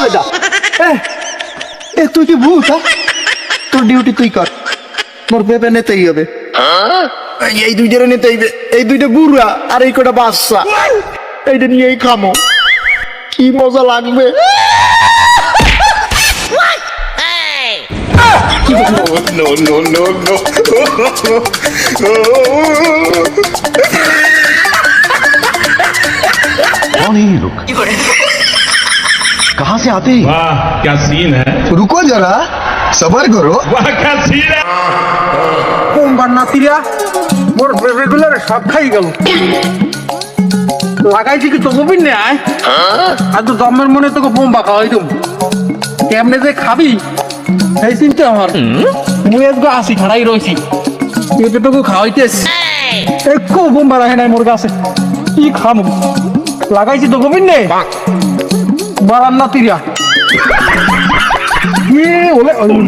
বেটা তুই কি ভূত? তোর ডিউটি তুই কর, মোর পেপে নিতেই হবে। এই দুইটারে নিতে হইবে, এই দুইটা বুড়া আর এই কটা বাচ্চা, এইটা নিয়েই খামো, কি মজা লাগবে। No, no, no, no. कौन है ये लोग? कहाँ से आते हैं? वाह क्या सीन है। रुको जरा, सबर करो। वाह क्या सीन है। বোম্বার নাতিরা মোর রেগুলার সব খাই গেল। লাগাইছি কি চকবিন নে আয়, আর তো দমের মনে তোকে বোম্বা খাওয়াই দেব। কেমনে যে খাবি এই চিন্তা আমার। মুই আজকে আসি খাড়াই রয়েছি, এটা তোকে খাওয়াইতেস একটু বোম্বা রাখে নাই মোর কাছে, কি খামু। লাগাইছি তো কবিন নে বাড়ার নাতিরা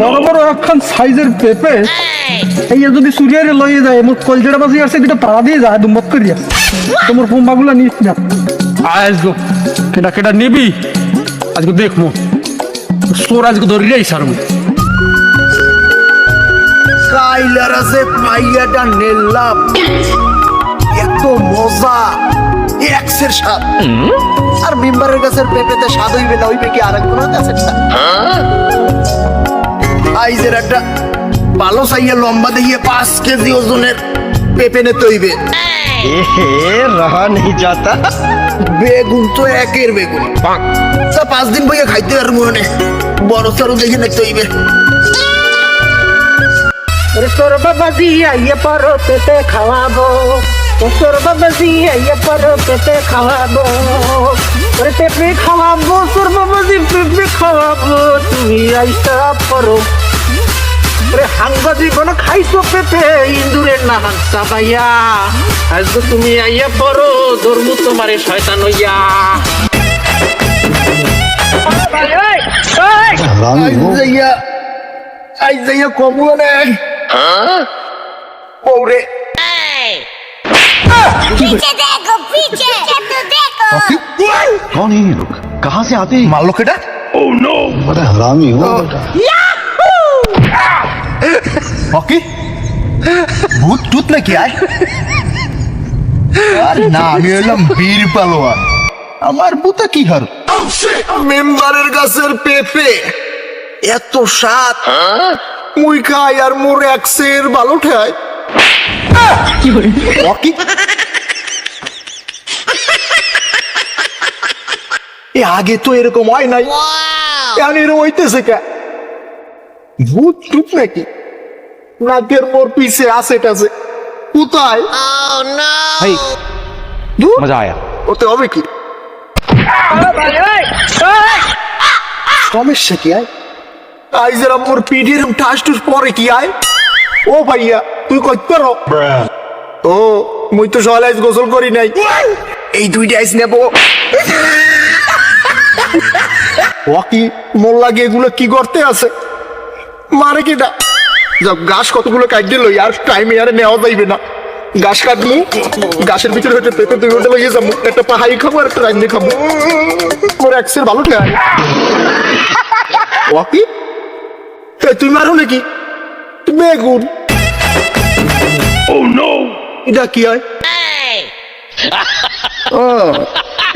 বড় বড় একখান সাইজের পেঁপে, এই যদি সূর্যের লইয়ে যায় মোর কলজেটা বাজি আসছে দুটো পাড়া দিয়ে যায় দুমত করিয়া, তোমার বোম্বা গুলা নিস না। আজগো কেটা কেটা নিবি আজকে দেখবো, সোর আজকে ধরিয়াই সারবো। কাইলার আছে পাইয়াটা নিলাম, এত মজা, এক্সের স্বাদ। আর মেম্বারের গাছের পেঁপেতে স্বাদ হইবে না, হইবে কি আরেক কোনো গাছের স্বাদ। আইজের একটা ভালো সাইয়া লম্বা দেখিয়ে 5 কেজি ওজনের পেঁপে নিতে হইবে। रहा नहीं जाता। বেগুন তো একের বেগুন, তা 5 দিন বইয়া খাইতে আর মনে বড় সরু দেখে নিতে হইবে। তোর বাবা দিয়া ইয়ে পারো পেটে খাওয়াবো, তোর বাবা দিয়া ইয়ে পারো পেটে খাওয়াবো, ওরে পেঁপে খাওয়াবো, তোর বাবা দি পেঁপে খাওয়াবো, তুমি আইসা পারো। ওরে হাঙ্গা জীবন খাইছো পেঁপে ইন্দুরের না হাংসা ভাইয়া, আজ তো তুমি আইয়া পড়ো ধর্মু তোমারে শয়তান হইয়া। আই যাইয়া কমু না ওরে। पीछे देखो पीछे तो देखो। कौन है ये लोग? कहाँ से आते हैं? মারলো কেটা? बड़ा हरामी हो। হকি ভূত টুত নাকি আয়? আর না, আমি হইলাম বীর পালোয়ান, আমার ভূতে কি হার। মেম্বারের গাছের পেঁপে এত স্বাদ, মুই খাই আর মোর এক্সের ভালো ঠায়। হকি এ আগে তো এরকম হয় নাই, কেন এরকম হইতেছে কে? ভূত টুত নাকি? নাকের মোর পিছে আছে টাছে কোথায়? मजा आया। ওতে হবে কি? সমস্যা কি আয়? আইজের মোর পিঠের ঠাস টুস পরে কি আয়? ও ভাইয়া তুই কইতে পারো? ও মুই তো সকালে আইজ গোসল করি নাই, এই দুইটা আইস নেব। ওকি মোর লাগে এগুলো কি করতে আছে? মারে কিটা যাক, গাছ কতগুলো কাটতে লই, আর টাইমে আর নেওয়া যাইবে না। গাছ কাটমু, গাছের ভিতরে হচ্ছে পেঁপে 2 ঘন্টা লইয়ে যাবো, একটা পাহাড়ি খাবো আর একটা রান্না খাবো, মোর এক্সের ভালো ঠেয়। ওকি তুই মারো নাকি? বেগুন এটা কি হয়? ও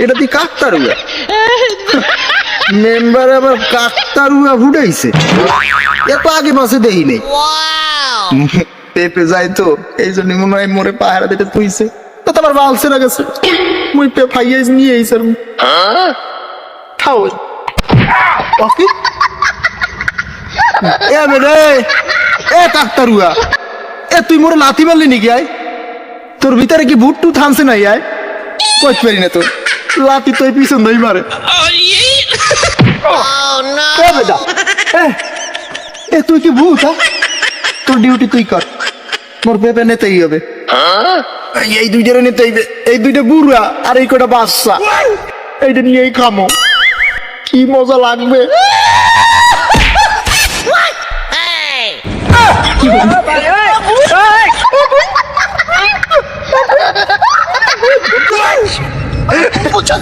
এটা তুই কাকতারুয়া। মেম্বার আবার কাকতারুয়া ফুটাইছে, এত আগে মাসে দেই নেই। পেঁপে যায় তো এই জন্য মনে হয় মোরে পাহারা দিতে তুইছে, তো তোমার বালছে না গেছে, মুই পে ফাইয়াইজ নিয়ে এই স্যার খাও। ওকে এ বেরে এ কাকতারুয়া, এ তুই মোরে লাথি মারলি নাকি? আয় তোর ভিতরে কি ভুট টুত থামছে নাই? আয় কইতে পারি না, তোর লাথি তুই পিছন ধই মারে। এ বেটা এ তুই কি ভূত? তোর ডিউটি তুই কর, মোর পেপে নিতেই হবে। এই দুইটারে নিতে হইবে, এই দুইটা বুড়া আর এই কটা বাচ্চা, এইটা নিয়েই খামো, কি মজা লাগবে। Mucho